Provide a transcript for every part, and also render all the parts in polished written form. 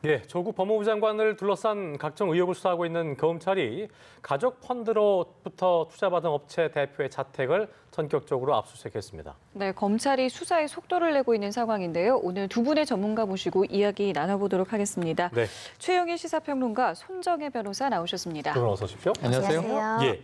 예, 조국 법무부 장관을 둘러싼 각종 의혹을 수사하고 있는 검찰이 가족 펀드로부터 투자받은 업체 대표의 자택을 전격적으로 압수수색했습니다. 네, 검찰이 수사에 속도를 내고 있는 상황인데요. 오늘 두 분의 전문가 모시고 이야기 나눠보도록 하겠습니다. 네. 최영일 시사평론가, 손정혜 변호사 나오셨습니다. 두 분 어서 오십시오. 안녕하세요. 예.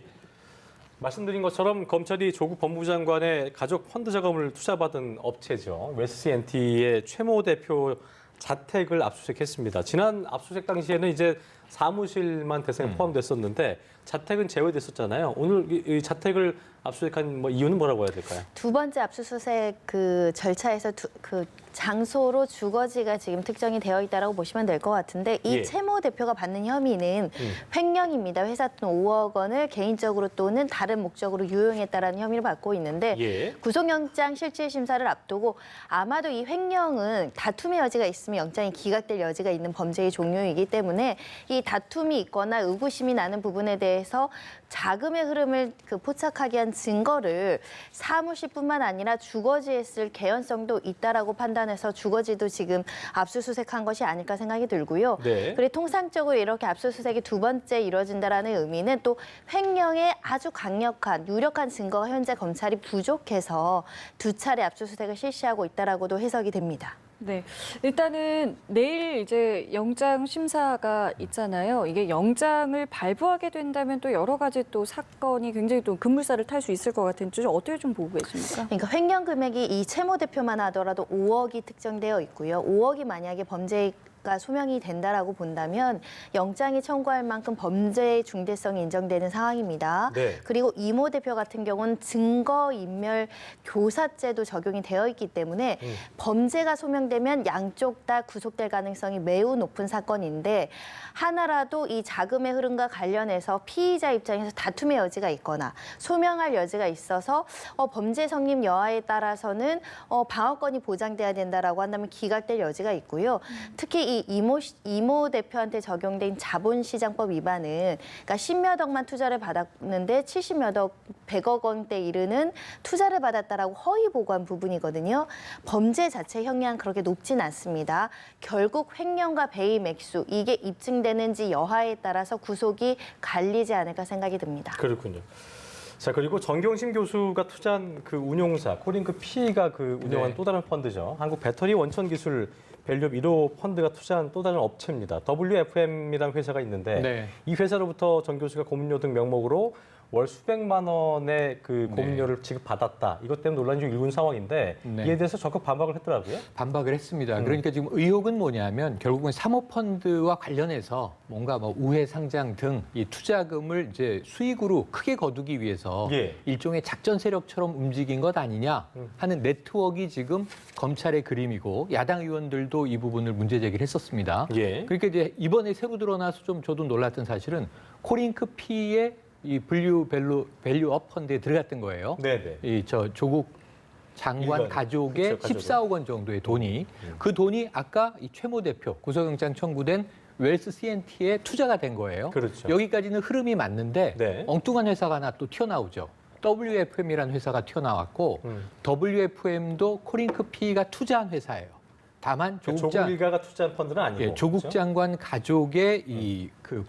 말씀드린 것처럼 검찰이 조국 법무부 장관의 가족 펀드 자금을 투자받은 업체죠. 웨스트NT의 최모 대표 자택을 압수수색했습니다. 지난 압수수색 당시에는 이제 사무실만 대상에 포함됐었는데 자택은 제외됐었잖아요. 오늘 이 자택을 압수수색한 이유는 뭐라고 해야 될까요? 두 번째 압수수색 그 절차에서 그 장소로 주거지가 지금 특정이 되어 있다라고 보시면 될 것 같은데 이 예. 최모 대표가 받는 혐의는 횡령입니다. 회사 돈 5억 원을 개인적으로 또는 다른 목적으로 유용했다라는 혐의를 받고 있는데 예. 구속영장 실질 심사를 앞두고 아마도 이 횡령은 다툼의 여지가 있으면 영장이 기각될 여지가 있는 범죄의 종류이기 때문에 이 다툼이 있거나 의구심이 나는 부분에 대해서 자금의 흐름을 포착하기 위한 증거를 사무실뿐만 아니라 주거지에 쓸 개연성도 있다라고 판단해서 주거지도 지금 압수수색한 것이 아닐까 생각이 들고요. 네. 그리고 통상적으로 이렇게 압수수색이 두 번째 이루어진다라는 의미는 또 횡령의 아주 강력한 유력한 증거가 현재 검찰이 부족해서 두 차례 압수수색을 실시하고 있다라고도 해석이 됩니다. 네, 일단은 내일 이제 영장 심사가 있잖아요. 이게 영장을 발부하게 된다면 또 여러 가지 또 사건이 굉장히 또 급물살을 탈 수 있을 것 같은데 어떻게 좀 보고 계십니까? 그러니까 횡령 금액이 이 최모 대표만 하더라도 5억이 특정되어 있고요. 5억이 만약에 범죄가 소명이 된다라고 본다면 영장이 청구할 만큼 범죄의 중대성이 인정되는 상황입니다. 네. 그리고 이모 대표 같은 경우는 증거인멸 교사죄도 적용이 되어 있기 때문에 범죄가 소명되면 양쪽 다 구속될 가능성이 매우 높은 사건인데 하나라도 이 자금의 흐름과 관련해서 피의자 입장에서 다툼의 여지가 있거나 소명할 여지가 있어서 범죄 성립 여하에 따라서는 방어권이 보장돼야 된다라고 한다면 기각될 여지가 있고요. 특히 이 이모 대표한테 적용된 자본시장법 위반은 그러니까 10몇 억만 투자를 받았는데 70몇 억, 100억 원대 이르는 투자를 받았다라고 허위 보고한 부분이거든요. 범죄 자체 형량은 그렇게 높진 않습니다. 결국 횡령과 배임 액수 이게 입증되는지 여하에 따라서 구속이 갈리지 않을까 생각이 듭니다. 그렇군요. 자, 그리고 정경심 교수가 투자한 그 운용사 코링크 P가 그 운영한 또 다른 펀드죠. 한국 배터리 원천 기술 밸류업 1호 펀드가 투자한 또 다른 업체입니다. WFM이라는 회사가 있는데 이 회사로부터 정 교수가 고문료 등 명목으로 월 수백만 원의 그 고문료를 지급받았다. 이것 때문에 논란이 좀 일군 상황인데 이에 대해서 적극 반박을 했더라고요. 반박을 했습니다. 그러니까 지금 의혹은 뭐냐면 결국은 사모펀드와 관련해서 뭔가 우회 상장 등 이 투자금을 이제 수익으로 크게 거두기 위해서 일종의 작전 세력처럼 움직인 것 아니냐 하는 네트워크가 지금 검찰의 그림이고 야당 의원들도 이 부분을 문제 제기를 했었습니다. 그러니까 이제 이번에 새로 드러나서 좀 저도 놀랐던 사실은 코링크 P의 이 밸류업 펀드에 들어갔던 거예요. 이 조국 장관 가족의 14억 원 정도의 돈이 그 돈이 아까 이 최모 대표 구속영장 청구된 웰스 CNT에 투자가 된 거예요. 그렇죠. 여기까지는 흐름이 맞는데 엉뚱한 회사가 하나 또 튀어나오죠. WFM이라는 회사가 튀어나왔고 WFM도 코링크 P가 투자한 회사예요. 다만 조국 일가가 투자한 펀드는 아니고 조국 장관 가족의 이 그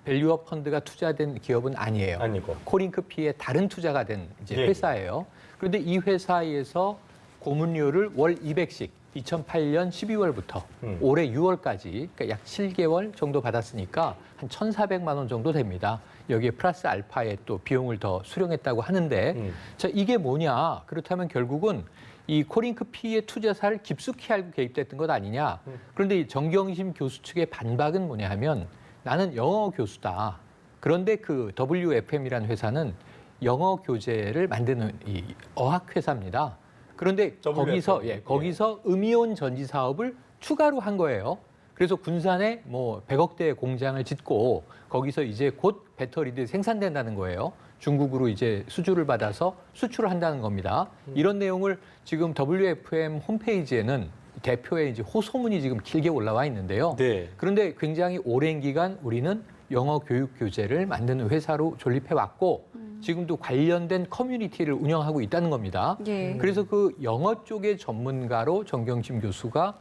밸류업 펀드가 투자된 기업은 아니에요. 코링크 P의 다른 투자가 된 이제 회사예요. 그런데 이 회사에서 고문료를 월 200씩 2008년 12월부터 올해 6월까지 그러니까 약 7개월 정도 받았으니까 한 1,400만 원 정도 됩니다. 여기에 플러스 알파에 또 비용을 더 수령했다고 하는데 자, 이게 뭐냐? 그렇다면 결국은 이 코링크 P의 투자사를 깊숙이 알고 개입됐던 것 아니냐? 그런데 이 정경심 교수 측의 반박은 뭐냐 하면 나는 영어 교수다. 그런데 그 WFM이라는 회사는 영어 교재를 만드는 이 어학 회사입니다. 그런데 거기서 음이온 전지 사업을 추가로 한 거예요. 그래서 군산에 100억대의 공장을 짓고 거기서 이제 곧 배터리들이 생산된다는 거예요. 중국으로 이제 수주를 받아서 수출을 한다는 겁니다. 이런 내용을 지금 WFM 홈페이지에는 대표의 이제 호소문이 지금 길게 올라와 있는데요. 그런데 굉장히 오랜 기간 우리는 영어 교육 교재를 만드는 회사로 존립해 왔고 지금도 관련된 커뮤니티를 운영하고 있다는 겁니다. 그래서 그 영어 쪽의 전문가로 정경심 교수가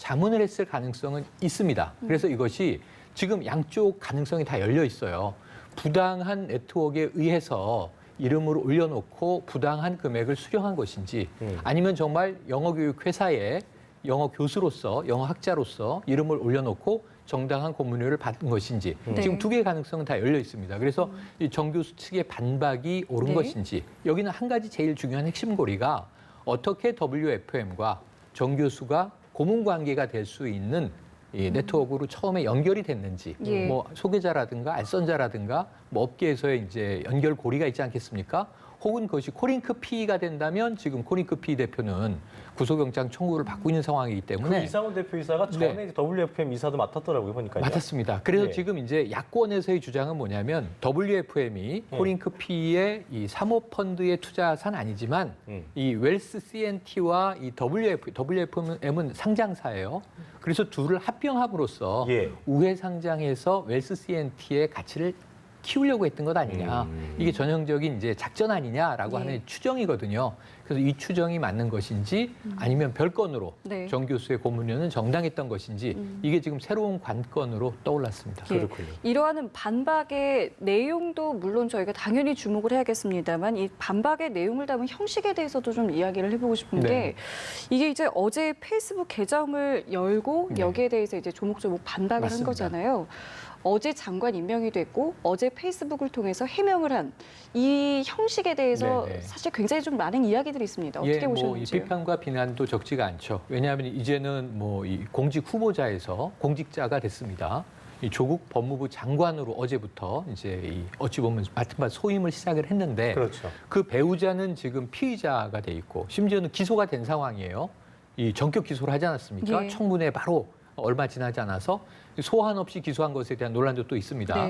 자문을 했을 가능성은 있습니다. 그래서 이것이 지금 양쪽 가능성이 다 열려 있어요. 부당한 네트워크에 의해서 이름을 올려놓고 부당한 금액을 수령한 것인지 아니면 정말 영어교육 회사에 영어 교수로서 영어 학자로서 이름을 올려놓고 정당한 고문료를 받은 것인지 지금 두 개의 가능성은 다 열려 있습니다. 그래서 이 정 교수 측의 반박이 옳은 것인지 여기는 한 가지 제일 중요한 핵심 고리가 어떻게 WFM과 정 교수가 고문 관계가 될 수 있는 이 네트워크로 처음에 연결이 됐는지, 뭐 소개자라든가 알선자라든가 뭐 업계에서의 이제 연결 고리가 있지 않겠습니까? 혹은 그것이 코링크 P가 된다면 지금 코링크 P 대표는 구속영장 청구를 받고 있는 상황이기 때문에 그 이상훈 대표이사가 전에 WFM 이사도 맡았더라고요, 보니까요. 맡았습니다. 그래서 지금 이제 야권에서의 주장은 뭐냐면 WFM이 코링크 P의 이 사모펀드의 투자사는 아니지만 이 웰스 CNT와 이 WFM은 상장사예요. 그래서 둘을 합병함으로써 우회 상장해서 웰스 CNT의 가치를 키우려고 했던 것 아니냐. 이게 전형적인 이제 작전 아니냐라고 하는 추정이거든요. 그래서 이 추정이 맞는 것인지 아니면 별건으로 정 교수의 고문료는 정당했던 것인지 이게 지금 새로운 관건으로 떠올랐습니다. 그렇군요. 이러한 반박의 내용도 물론 저희가 당연히 주목을 해야겠습니다만 이 반박의 내용을 담은 형식에 대해서도 좀 이야기를 해보고 싶은데 이게 이제 어제 페이스북 계정을 열고 여기에 대해서 이제 조목조목 반박을 한 거잖아요. 어제 장관 임명이 됐고 어제 페이스북을 통해서 해명을 한 이 형식에 대해서 사실 굉장히 좀 많은 이야기들이 있습니다. 어떻게 보셨는지요? 이 비판과 비난도 적지가 않죠. 왜냐하면 이제는 뭐 이 공직 후보자에서 공직자가 됐습니다. 이 조국 법무부 장관으로 어제부터 이제 이 어찌 보면 맡은 바 소임을 시작을 했는데 그 배우자는 지금 피의자가 돼 있고 심지어는 기소가 된 상황이에요. 이 전격 기소를 하지 않았습니까? 청문회 바로 얼마 지나지 않아서 소환 없이 기소한 것에 대한 논란도 또 있습니다.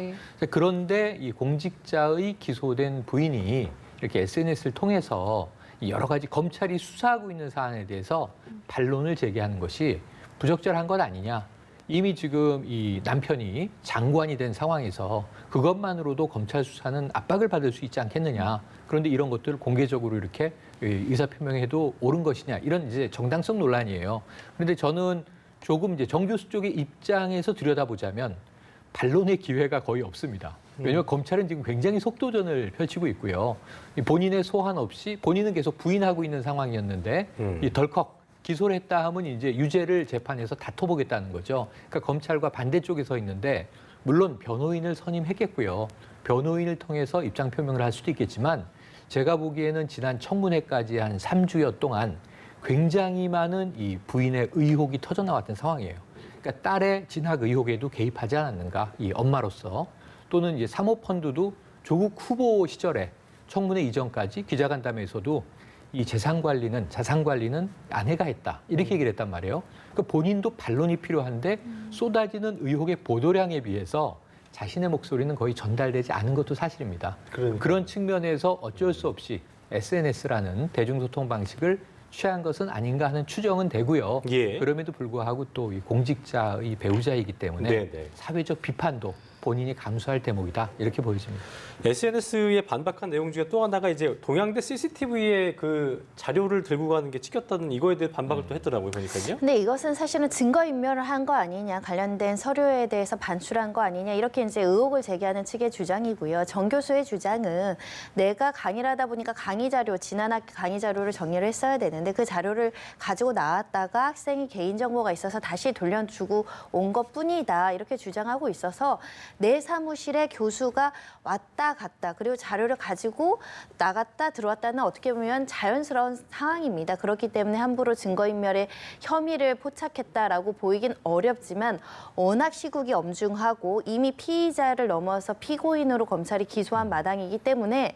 그런데 이 공직자의 기소된 부인이 이렇게 SNS를 통해서 여러 가지 검찰이 수사하고 있는 사안에 대해서 반론을 제기하는 것이 부적절한 것 아니냐. 이미 지금 이 남편이 장관이 된 상황에서 그것만으로도 검찰 수사는 압박을 받을 수 있지 않겠느냐. 그런데 이런 것들을 공개적으로 이렇게 의사표명해도 옳은 것이냐. 이런 이제 정당성 논란이에요. 그런데 저는 조금 이제 정 교수 쪽의 입장에서 들여다보자면 반론의 기회가 거의 없습니다. 왜냐하면 검찰은 지금 굉장히 속도전을 펼치고 있고요. 본인의 소환 없이 본인은 계속 부인하고 있는 상황이었는데 이 덜컥 기소를 했다 하면 이제 유죄를 재판에서 다퉈보겠다는 거죠. 그러니까 검찰과 반대쪽에 서 있는데 물론 변호인을 선임했겠고요. 변호인을 통해서 입장 표명을 할 수도 있겠지만 제가 보기에는 지난 청문회까지 한 3주여 동안 굉장히 많은 이 부인의 의혹이 터져나왔던 상황이에요. 그러니까 딸의 진학 의혹에도 개입하지 않았는가, 이 엄마로서. 또는 이제 사모펀드도 조국 후보 시절에 청문회 이전까지 기자간담회에서도 이 자산 관리는 아내가 했다. 이렇게 얘기를 했단 말이에요. 그러니까 본인도 반론이 필요한데 쏟아지는 의혹의 보도량에 비해서 자신의 목소리는 거의 전달되지 않은 것도 사실입니다. 그런 측면에서 어쩔 수 없이 SNS라는 대중소통 방식을 취한 것은 아닌가 하는 추정은 되고요. 그럼에도 불구하고 또 이 공직자의 배우자이기 때문에 사회적 비판도 본인이 감수할 대목이다 이렇게 보여집니다. SNS에 반박한 내용 중에 또 하나가 이제 동양대 CCTV에 그 자료를 들고 가는 게 찍혔다는 이거에 대해 반박을 또 했더라고요, 보니까요. 근데 이것은 사실은 증거인멸을 한 거 아니냐, 관련된 서류에 대해서 반출한 거 아니냐 이렇게 이제 의혹을 제기하는 측의 주장이고요. 정 교수의 주장은 내가 강의를 하다 보니까 강의 자료, 지난 학기 강의 자료를 정리를 했어야 되는데 그 자료를 가지고 나왔다가 학생이 개인정보가 있어서 다시 돌려주고 온 것뿐이다 이렇게 주장하고 있어서 내 사무실에 교수가 왔다 갔다 그리고 자료를 가지고 나갔다 들어왔다는 어떻게 보면 자연스러운 상황입니다. 그렇기 때문에 함부로 증거인멸의 혐의를 포착했다라고 보이긴 어렵지만 워낙 시국이 엄중하고 이미 피의자를 넘어서 피고인으로 검찰이 기소한 마당이기 때문에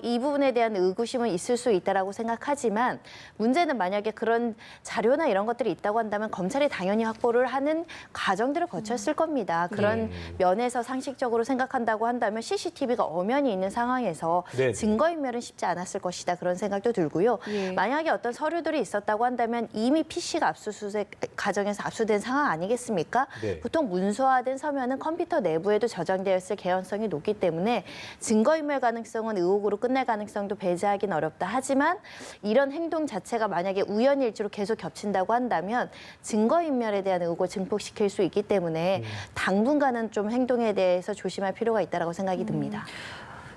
이 부분에 대한 의구심은 있을 수 있다라고 생각하지만 문제는 만약에 그런 자료나 이런 것들이 있다고 한다면 검찰이 당연히 확보를 하는 과정들을 거쳤을 겁니다. 그런 면에서 상식적으로 생각한다고 한다면 CCTV가 엄연히 있는 상황에서 증거인멸은 쉽지 않았을 것이다. 그런 생각도 들고요. 만약에 어떤 서류들이 있었다고 한다면 이미 PC가 압수수색 과정에서 압수된 상황 아니겠습니까? 보통 문서화된 서면은 컴퓨터 내부에도 저장되었을 개연성이 높기 때문에 증거인멸 가능성은 의혹으로 끝날 가능성도 배제하기는 어렵다. 하지만 이런 행동 자체가 자체가 만약에 우연일치로 계속 겹친다고 한다면 증거인멸에 대한 의혹을 증폭시킬 수 있기 때문에 당분간은 좀 행동에 대해서 조심할 필요가 있다고 생각이 듭니다.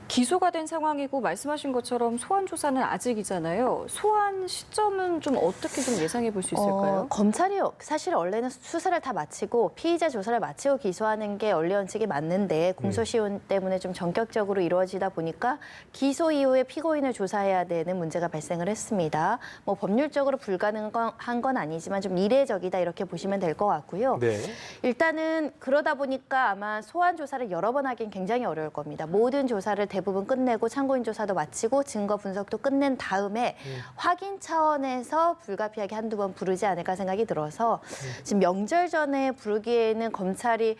기소가 된 상황이고 말씀하신 것처럼 소환 조사는 아직이잖아요. 소환 시점은 좀 어떻게 좀 예상해 볼 수 있을까요? 검찰이 사실 원래는 수사를 다 마치고 피의자 조사를 마치고 기소하는 게 원리 원칙이 맞는데 공소시효 때문에 좀 전격적으로 이루어지다 보니까 기소 이후에 피고인을 조사해야 되는 문제가 발생을 했습니다. 뭐 법률적으로 불가능한 건 아니지만 좀 이례적이다 이렇게 보시면 될 것 같고요. 네. 일단은 그러다 보니까 아마 소환 조사를 여러 번 하긴 굉장히 어려울 겁니다. 모든 조사를 대부분 끝내고 참고인 조사도 마치고 증거 분석도 끝낸 다음에 확인 차원에서 불가피하게 한두 번 부르지 않을까 생각이 들어서 지금 명절 전에 부르기에는 검찰이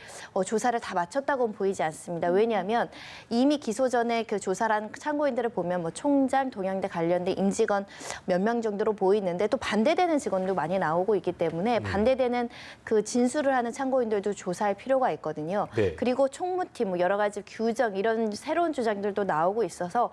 조사를 다 마쳤다고는 보이지 않습니다. 왜냐하면 이미 기소 전에 그 조사한 참고인들을 보면 뭐 총장, 동양대 관련된 임직원 몇 명 정도로 보이는데 또 반대되는 직원도 많이 나오고 있기 때문에 반대되는 그 진술을 하는 참고인들도 조사할 필요가 있거든요. 네. 그리고 총무팀, 뭐 여러 가지 규정 이런 새로운 주장들도 나오고 있어서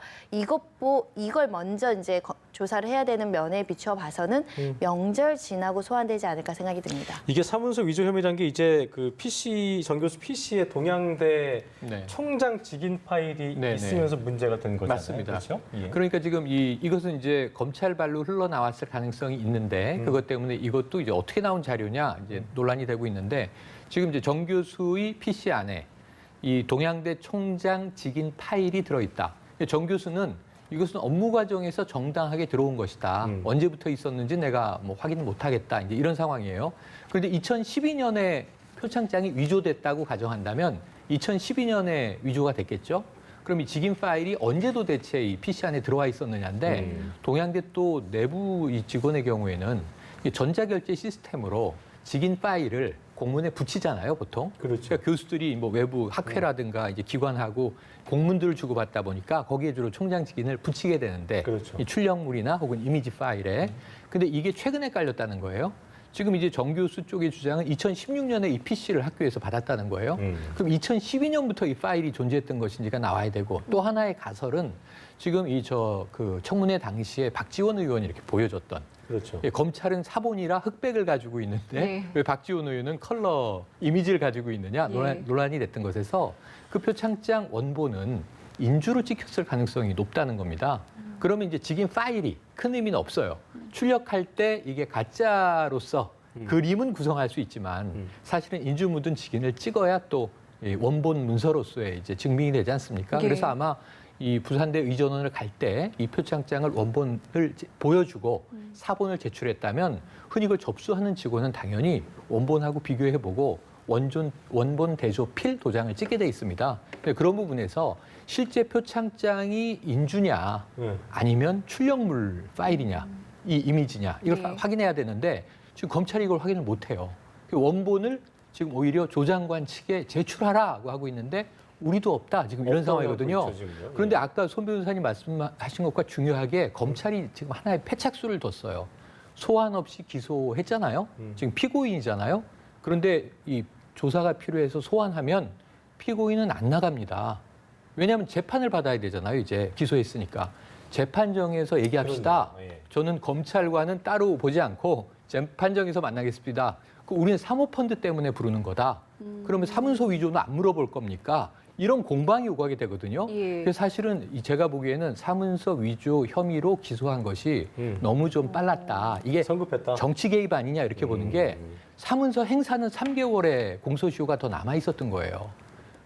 이걸 먼저 이제 조사를 해야 되는 면에 비추어 봐서는 명절 지나고 소환되지 않을까 생각이 듭니다. 이게 사문서 위조 혐의라는 게 이제 그 PC 정 교수 PC에 동양대 네. 총장 직인 파일이 네, 있으면서 문제가 된 거잖아요. 맞습니다. 그렇죠? 예. 그러니까 지금 이것은 이제 검찰발로 흘러나왔을 가능성이 있는데 그것 때문에 이것도 이제 어떻게 나온 자료냐 이제 논란이 되고 있는데 지금 이제 정 교수의 PC 안에 이 동양대 총장 직인 파일이 들어있다. 정 교수는 이것은 업무 과정에서 정당하게 들어온 것이다. 언제부터 있었는지 내가 뭐 확인 못하겠다. 이제 이런 상황이에요. 그런데 2012년에 표창장이 위조됐다고 가정한다면 2012년에 위조가 됐겠죠. 그럼 이 직인 파일이 언제 도대체 이 PC 안에 들어와 있었느냐인데 동양대 또 내부 이 직원의 경우에는 이 전자결제 시스템으로 직인 파일을 공문에 붙이잖아요, 보통. 그렇죠. 그러니까 교수들이 뭐 외부 학회라든가 이제 기관하고 공문들을 주고받다 보니까 거기에 주로 총장 직인을 붙이게 되는데 그렇죠. 이 출력물이나 혹은 이미지 파일에. 근데 이게 최근에 깔렸다는 거예요. 지금 이제 정 교수 쪽의 주장은 2016년에 이 PC를 학교에서 받았다는 거예요. 그럼 2012년부터 이 파일이 존재했던 것인지가 나와야 되고 또 하나의 가설은 지금 그 청문회 당시에 박지원 의원이 이렇게 보여줬던 그렇죠. 예, 검찰은 사본이라 흑백을 가지고 있는데 네. 왜 박지원 의원은 컬러 이미지를 가지고 있느냐 예. 논란이 됐던 것에서 그 표창장 원본은 인주로 찍혔을 가능성이 높다는 겁니다. 그러면 이제 직인 파일이 큰 의미는 없어요. 출력할 때 이게 가짜로서 그림은 구성할 수 있지만 사실은 인주 묻은 직인을 찍어야 또 이 원본 문서로서의 이제 증명이 되지 않습니까? 예. 그래서 아마 이 부산대 의전원을 갈 때 이 표창장을 원본을 보여주고 사본을 제출했다면 흔히 이걸 접수하는 직원은 당연히 원본하고 비교해보고 원본 대조 필 도장을 찍게 돼 있습니다. 그런 부분에서 실제 표창장이 인주냐 아니면 출력물 파일이냐 이 이미지냐 이걸 네. 확인해야 되는데 지금 검찰이 이걸 확인을 못해요. 원본을 지금 오히려 조 장관 측에 제출하라고 하고 있는데 우리도 없다 지금 이런 상황이거든요. 있죠, 지금요. 그런데 아까 손 변호사님 말씀하신 것과 중요하게 검찰이 지금 하나의 패착수를 뒀어요. 소환 없이 기소했잖아요. 지금 피고인이잖아요. 그런데 이 조사가 필요해서 소환하면 피고인은 안 나갑니다. 왜냐하면 재판을 받아야 되잖아요. 이제 기소했으니까. 재판정에서 얘기합시다. 그럼요. 예. 저는 검찰과는 따로 보지 않고 재판정에서 만나겠습니다. 우리는 사모펀드 때문에 부르는 거다. 그러면 사문서 위조는 안 물어볼 겁니까? 이런 공방이 오가게 되거든요. 예. 그래서 사실은 제가 보기에는 사문서 위조 혐의로 기소한 것이 너무 좀 빨랐다. 이게 성급했다. 정치 개입 아니냐 이렇게 보는 게 사문서 행사는 3개월의 공소시효가 더 남아 있었던 거예요.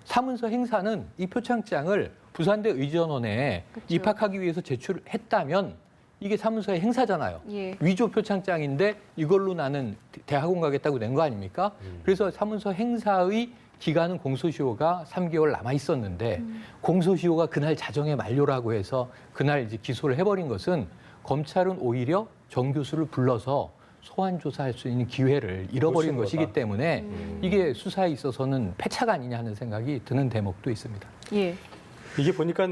사문서 행사는 이 표창장을 부산대 의전원에 그쵸. 입학하기 위해서 제출했다면 이게 사문서의 행사잖아요. 예. 위조 표창장인데 이걸로 나는 대학원 가겠다고 낸 거 아닙니까? 그래서 사문서 행사의 기간은 공소시효가 3개월 남아 있었는데 공소시효가 그날 자정에 만료라고 해서 그날 이제 기소를 해버린 것은 검찰은 오히려 정 교수를 불러서 소환 조사할 수 있는 기회를 잃어버린 놓친 것이기 거다. 때문에 이게 수사에 있어서는 패착 아니냐 하는 생각이 드는 대목도 있습니다. 예. 이게 보니까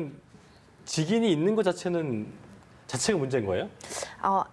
직인이 있는 것 자체는 자체가 문제인 거예요?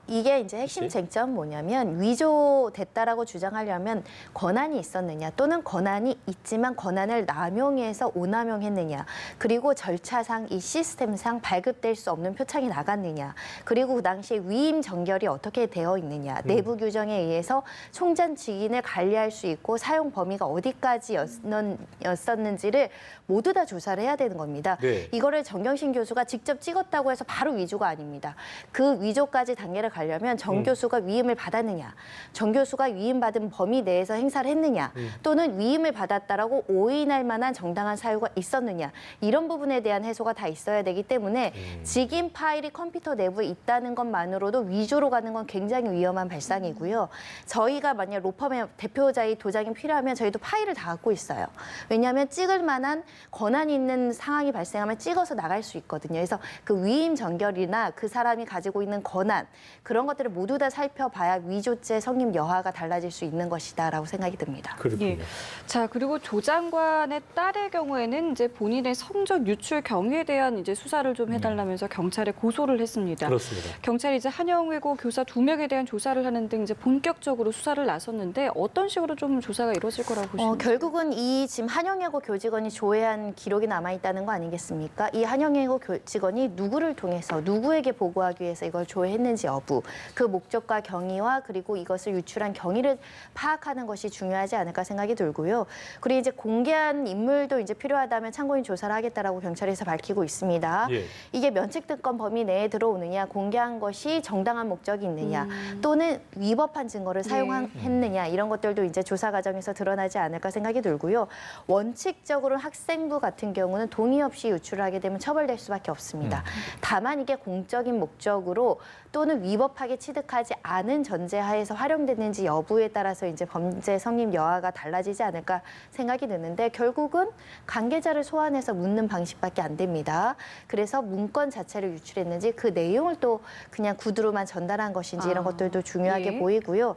이게 이제 핵심 혹시? 쟁점 뭐냐면 위조됐다라고 주장하려면 권한이 있었느냐 또는 권한이 있지만 권한을 남용해서 오남용했느냐 그리고 절차상 이 시스템상 발급될 수 없는 표창이 나갔느냐 그리고 그 당시에 위임 정결이 어떻게 되어 있느냐 내부 규정에 의해서 총장 직인을 관리할 수 있고 사용 범위가 어디까지였었는지를 모두 다 조사를 해야 되는 겁니다. 네. 이거를 정경심 교수가 직접 찍었다고 해서 바로 위조가 아닙니다. 그 위조까지 단계를 가려면 정 교수가 위임을 받았느냐, 정 교수가 위임받은 범위 내에서 행사를 했느냐, 또는 위임을 받았다라고 오인할 만한 정당한 사유가 있었느냐 이런 부분에 대한 해소가 다 있어야 되기 때문에 직인 파일이 컴퓨터 내부에 있다는 것만으로도 위조로 가는 건 굉장히 위험한 발상이고요. 저희가 만약 로펌의 대표자의 도장이 필요하면 저희도 파일을 다 갖고 있어요. 왜냐하면 찍을 만한 권한이 있는 상황이 발생하면 찍어서 나갈 수 있거든요. 그래서 그 위임 정결이나 그 사람이 가지고 있는 권한 그런 것들을 모두 다 살펴봐야 위조죄 성립 여하가 달라질 수 있는 것이다라고 생각이 듭니다. 그렇군요. 예. 자, 그리고 조 장관의 딸의 경우에는 이제 본인의 성적 유출 경위에 대한 이제 수사를 좀 해달라면서 경찰에 고소를 했습니다. 그렇습니다. 경찰이 이제 한영외고 교사 2명에 대한 조사를 하는 등 이제 본격적으로 수사를 나섰는데 어떤 식으로 좀 조사가 이루어질 거라고 보십니까? 결국은 이 지금 한영예고 교직원이 조회한 기록이 남아 있다는 거 아니겠습니까? 이 한영예고 교직원이 누구를 통해서 누구에게 보고하기 위해서 이걸 조회했는지 여부, 그 목적과 경위와 그리고 이것을 유출한 경위를 파악하는 것이 중요하지 않을까 생각이 들고요. 그리고 이제 공개한 인물도 이제 필요하다면 참고인 조사를 하겠다라고 경찰에서 밝히고 있습니다. 예. 이게 면책특권 범위 내에 들어오느냐, 공개한 것이 정당한 목적이 있느냐, 또는 위법한 증거를 사용했느냐 이런 것들도 이제 조사 과정에서 드러나지 않을까 생각이 들고요. 원칙적으로 학생부 같은 경우는 동의 없이 유출을 하게 되면 처벌될 수밖에 없습니다. 다만 이게 공적인 목적으로 또는 위법하게 취득하지 않은 전제하에서 활용됐는지 여부에 따라서 이제 범죄 성립 여하가 달라지지 않을까 생각이 드는데 결국은 관계자를 소환해서 묻는 방식밖에 안 됩니다. 그래서 문건 자체를 유출했는지 그 내용을 또 그냥 구두로만 전달한 것인지 이런 것들도 중요하게 예. 보이고요.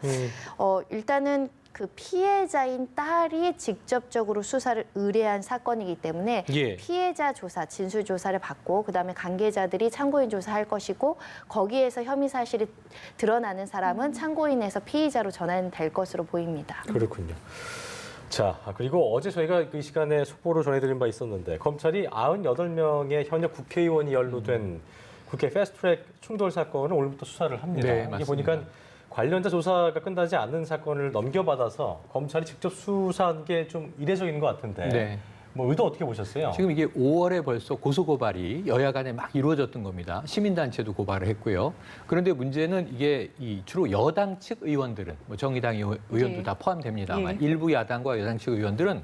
일단은 그 피해자인 딸이 직접적으로 수사를 의뢰한 사건이기 때문에 예. 피해자 조사, 진술 조사를 받고 그다음에 관계자들이 참고인 조사할 것이고 거기에서 혐의 사실이 드러나는 사람은 참고인에서 피의자로 전환될 것으로 보입니다. 그렇군요. 자, 그리고 어제 저희가 이 시간에 속보로 전해드린 바 있었는데 검찰이 98명의 현역 국회의원이 연루된 국회 패스트트랙 충돌 사건을 오늘부터 수사를 합니다. 네, 이게 맞습니다. 보니까 관련자 조사가 끝나지 않은 사건을 넘겨받아서 검찰이 직접 수사한 게 좀 이례적인 것 같은데 네. 뭐 의도 어떻게 보셨어요? 지금 이게 5월에 벌써 고소고발이 여야 간에 막 이루어졌던 겁니다. 시민단체도 고발을 했고요. 그런데 문제는 이게 주로 여당 측 의원들은, 뭐 정의당 의원도 예. 다 포함됩니다만 예. 일부 야당과 여당 측 의원들은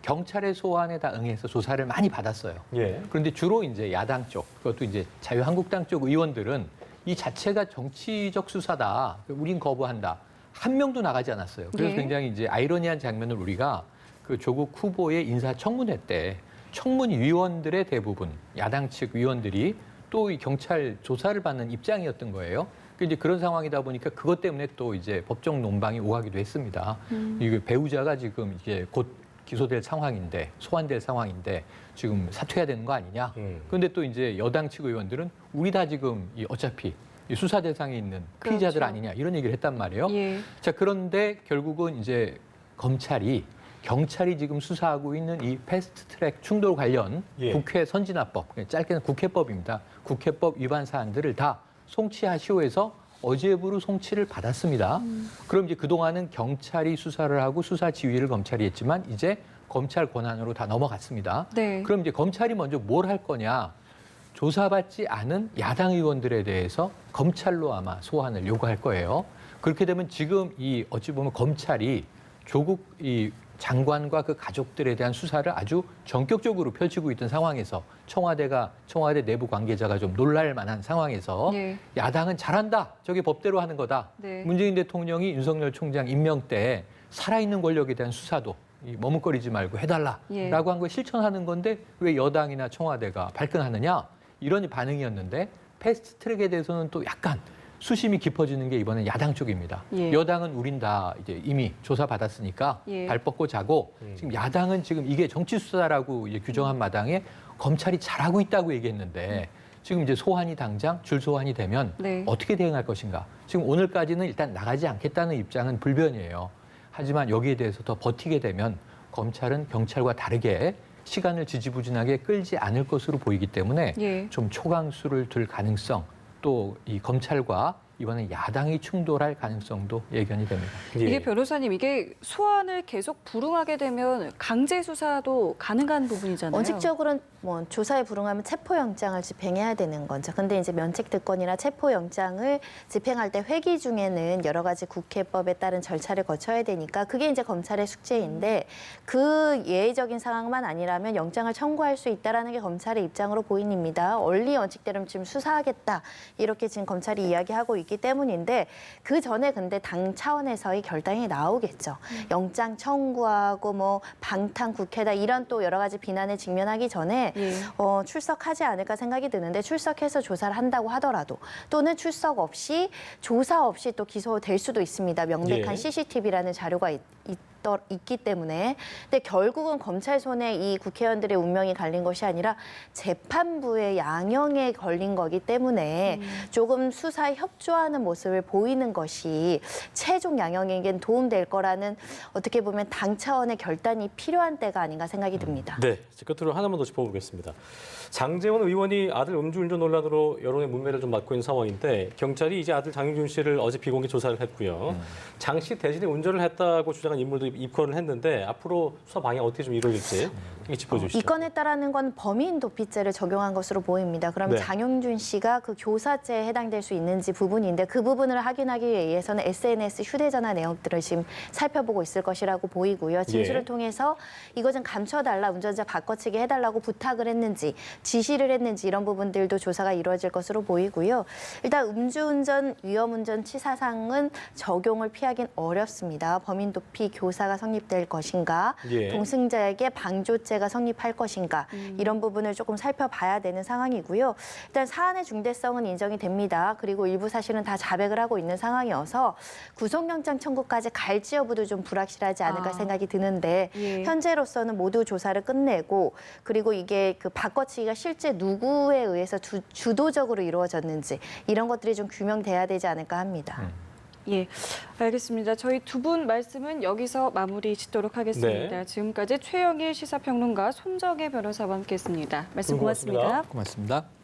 경찰의 소환에 다 응해서 조사를 많이 받았어요. 예. 그런데 주로 이제 야당 쪽, 그것도 이제 자유한국당 쪽 의원들은 이 자체가 정치적 수사다. 우린 거부한다. 한 명도 나가지 않았어요. 그래서 예. 굉장히 이제 아이러니한 장면을 우리가 그 조국 후보의 인사청문회 때 청문위원들의 대부분 야당 측 위원들이 또 이 경찰 조사를 받는 입장이었던 거예요. 이제 그런 상황이다 보니까 그것 때문에 또 이제 법정 논방이 오가기도 했습니다. 이게 배우자가 지금 이제 곧 기소될 상황인데 소환될 상황인데 지금 사퇴해야 되는 거 아니냐. 그런데 또 이제 여당 측 의원들은 우리 다 지금 어차피 이 수사 대상에 있는 피의자들 그렇죠. 아니냐 이런 얘기를 했단 말이에요. 예. 자, 그런데 결국은 이제 경찰이 지금 수사하고 있는 이 패스트트랙 충돌 관련 예. 국회 선진화법, 짧게는 국회법입니다. 국회법 위반 사안들을 다 송치하시오에서 어제부로 송치를 받았습니다. 그럼 이제 그동안은 경찰이 수사를 하고 수사 지휘를 검찰이 했지만 이제 검찰 권한으로 다 넘어갔습니다. 네. 그럼 이제 검찰이 먼저 뭘 할 거냐? 조사받지 않은 야당 의원들에 대해서 검찰로 아마 소환을 요구할 거예요. 그렇게 되면 지금 어찌 보면 검찰이 조국 장관과 그 가족들에 대한 수사를 아주 전격적으로 펼치고 있던 상황에서 청와대 내부 관계자가 좀 놀랄 만한 상황에서 예. 야당은 잘한다. 저게 법대로 하는 거다. 네. 문재인 대통령이 윤석열 총장 임명 때 살아있는 권력에 대한 수사도 머뭇거리지 말고 해달라라고 예. 한 걸 실천하는 건데 왜 여당이나 청와대가 발끈하느냐 이런 반응이었는데 패스트트랙에 대해서는 또 약간 수심이 깊어지는 게 이번엔 야당 쪽입니다. 예. 여당은 우린 다 이제 이미 조사 받았으니까 예. 발 뻗고 자고 지금 야당은 지금 이게 정치 수사라고 이제 규정한 마당에 검찰이 잘하고 있다고 얘기했는데 지금 이제 소환이 당장 줄 소환이 되면 네. 어떻게 대응할 것인가. 지금 오늘까지는 일단 나가지 않겠다는 입장은 불변이에요. 하지만 여기에 대해서 더 버티게 되면 검찰은 경찰과 다르게 시간을 지지부진하게 끌지 않을 것으로 보이기 때문에 예. 좀 초강수를 둘 가능성, 또 이 검찰과 이번에 야당이 충돌할 가능성도 예견이 됩니다. 예. 이게 변호사님, 이게 소환을 계속 불응하게 되면 강제 수사도 가능한 부분이잖아요. 원칙적으로는 뭐 조사에 불응하면 체포영장을 집행해야 되는 거죠. 근데 이제 면책특권이나 체포영장을 집행할 때 회기 중에는 여러 가지 국회법에 따른 절차를 거쳐야 되니까 그게 이제 검찰의 숙제인데 그 예외적인 상황만 아니라면 영장을 청구할 수 있다라는 게 검찰의 입장으로 보입니다. 원리 원칙대로 지금 수사하겠다 이렇게 지금 검찰이 이야기하고 있기 때문인데 그 전에 근데 당 차원에서의 결단이 나오겠죠. 영장 청구하고 뭐 방탄 국회다 이런 또 여러 가지 비난에 직면하기 전에 예. 출석하지 않을까 생각이 드는데 출석해서 조사를 한다고 하더라도 또는 출석 없이 조사 없이 또 기소될 수도 있습니다. 명백한 예. CCTV라는 자료가 있기 때문에. 근데 결국은 검찰 손에 이 국회의원들의 운명이 갈린 것이 아니라 재판부의 양형에 걸린 거기 때문에 조금 수사에 협조하는 모습을 보이는 것이 최종 양형에겐 도움될 거라는 어떻게 보면 당 차원의 결단이 필요한 때가 아닌가 생각이 듭니다. 네, 끝으로 하나만 더 짚어보겠습니다. 장제원 의원이 아들 음주운전 논란으로 여론의 문매를 좀 맡고 있는 상황인데 경찰이 이제 아들 장윤준 씨를 어제 비공개 조사를 했고요. 장 씨 대신에 운전을 했다고 주장한 인물도 입건을 했는데 앞으로 수사 방향 어떻게 좀 이루어질지 짚어주시죠. 이 건에 따르는 건 범인 도피죄를 적용한 것으로 보입니다. 그러면 네. 장윤준 씨가 그 교사죄에 해당될 수 있는지 부분인데 그 부분을 확인하기 위해서는 SNS 휴대전화 내역들을 지금 살펴보고 있을 것이라고 보이고요. 진술을 예. 통해서 이거 좀 감춰달라, 운전자 바꿔치기 해달라고 부탁을 했는지 지시를 했는지 이런 부분들도 조사가 이루어질 것으로 보이고요. 일단 음주운전, 위험운전 치사상은 적용을 피하긴 어렵습니다. 범인 도피 교사가 성립될 것인가, 예. 동승자에게 방조죄가 성립할 것인가 이런 부분을 조금 살펴봐야 되는 상황이고요. 일단 사안의 중대성은 인정이 됩니다. 그리고 일부 사실은 다 자백을 하고 있는 상황이어서 구속영장 청구까지 갈지 여부도 좀 불확실하지 않을까 생각이 드는데 예. 현재로서는 모두 조사를 끝내고 그리고 이게 그 바꿔치기가 실제 누구에 의해서 주도적으로 이루어졌는지 이런 것들이 좀 규명돼야 되지 않을까 합니다. 예, 알겠습니다. 저희 두 분 말씀은 여기서 마무리 짓도록 하겠습니다. 네. 지금까지 최영일 시사평론가, 손정혜 변호사와 함께했습니다. 말씀 고맙습니다. 고맙습니다. 고맙습니다.